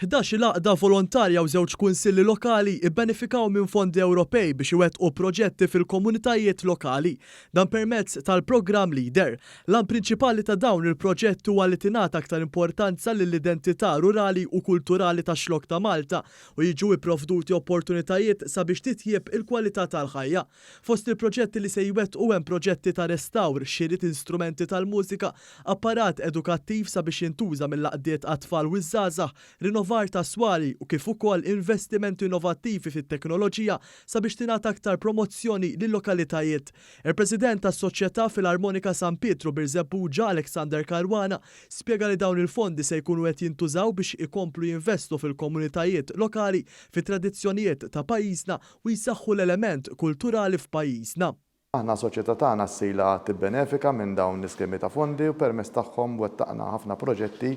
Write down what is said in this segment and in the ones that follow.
11 laqda volontarja u żewġ kunsilli lokali ibbenefikaw minn fondi Ewropej biex iwettqu proġetti fil-komunitajiet lokali, dan permezz tal-programm Leader. L-an prinċipali ta' dawn il-proġetti huwa li tingħata aktar importanza lill-identità rurali u kulturali tax-xlok ta' Malta u jiġu ipprovduti opportunitajiet sabiex titjieb il-kwalità tal-ħajja. Fost il-proġetti li se jwettqu hemm proġetti ta' restawr, xiriet instrumenti tal-mużika, apparat edukattiv sabiex jintuża mill-laqdiet għat-tfal u żgħażagħ, rinnovar ta' swali u kif ukoll investimenti innovattivi fit-teknoloġija sabiex tingħata aktar promozzjoni lil-lokalitajiet. Il-President tas-Soċjetà Filarmonika San Pietru Birżebbuġa Alexander Karwana spjega li dawn il-fondi se jkunu qed jintużaw biex ikomplu jinvestu fil-komunitajiet lokali fit-tradizzjonijiet ta' pajjiżna u jsaħħu l-element kulturali f'pajjiżna. Aħna soċjetà tagħna ssejla tibbenefika minn dawn l-iskemi ta' fondi u permezz tagħhom wettaqna ħafna proġetti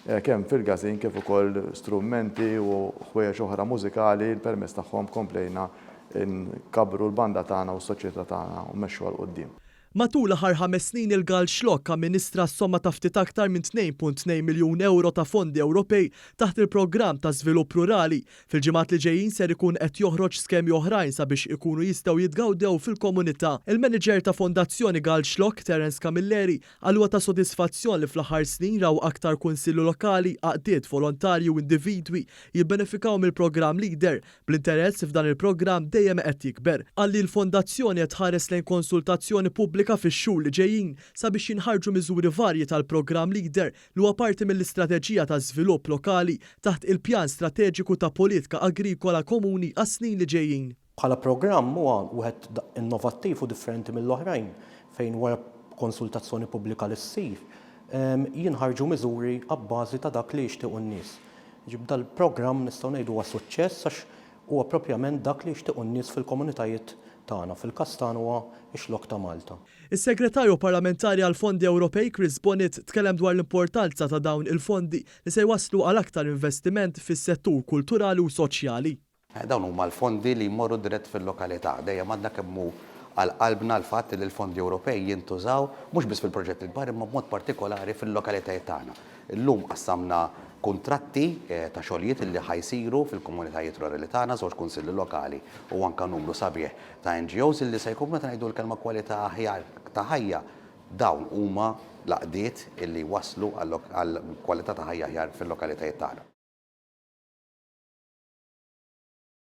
kemm fil-gazin kif ukoll strumenti u ħwejjeġ oħra mużikali permezz tagħhom komplejna nkabru l-banda tagħna u s-soċjetà tagħna u mmexxu għal quddiem. Matul aħħar 5 snin il-Gal Xlokk amministra somma ta' ftit aktar minn 2.2 miljun euro ta' fondi Ewropej taħt il-programm ta' żvilupp rurali. Fil-ġimgħat li ġejjin ser ikun qed joħroġ skemi oħrajn sabiex ikunu jistgħu jitgawdew fil-komunità. Il-manager ta' Fondazzjoni Gal Xlokk, Terence Camilleri, għalwa ta' sodisfazzjon li fl-aħħar snin raw aktar kunsilli lokali, għaqdiet volontarji u individwi jibbenefikaw mill-programm Leader bl-interess f'dan il-programm dejjem qed jikber. Għalli l-fondazzjoni qed tħares lejn konsultazzjoni pubblika fix-xhur li ġejjin sabiex jinħarġu miżuri varji tal-programm Leader li huwa parti mill-istrateġija ta' żvilupp lokali taħt il-pjan strateġiku ta' politika agrikola komuni għas-snin li ġejjin. Bħala programm huwa wieħed innovattiv u differenti mill-oħrajn fejn wara konsultazzjoni pubblika li ssir jinħarġu miżuri abbażi ta' dak li jixtiequ n-nies. Ġibda l-programm nistgħu ngħidu huwa suċċess għax huwa proprjament dak li jixtiequ n-nies fil-komunitajiet tagħna fil-każ tagħna huwa x-xlokk ta' Malta. Is-Segretarju Parlamentari għal Fondi Ewropej Chris Bonnet tkellem dwar l-importanza ta' dawn il-fondi li se jwasslu għal aktar investiment fis-settur kulturali u soċjali. Dawn huma l-fondi li jmorru dirett fil-lokalità. Dejjem għandna kemm hu għal-qalbna l-fatt li l-fondi Ewropej jintużaw mhux biss fil-proġetti l-kbar imma b'mod partikolari fil-lokalitajiet tagħna. Illum qassamna kuntratti ta' xogħlijiet li ħajsiru fil-komunitajiet rurali tagħna żewġ kunsilli lokali u anke numru sabiħ ta' NGOs li se jkunu meta ngħidu l-kelma kwalità aħjar ta' ħajja dawn huma l-għaqdiet illi waslu għall kwalità ta' ħajja aħjar fil-lokalitajiet tagħna.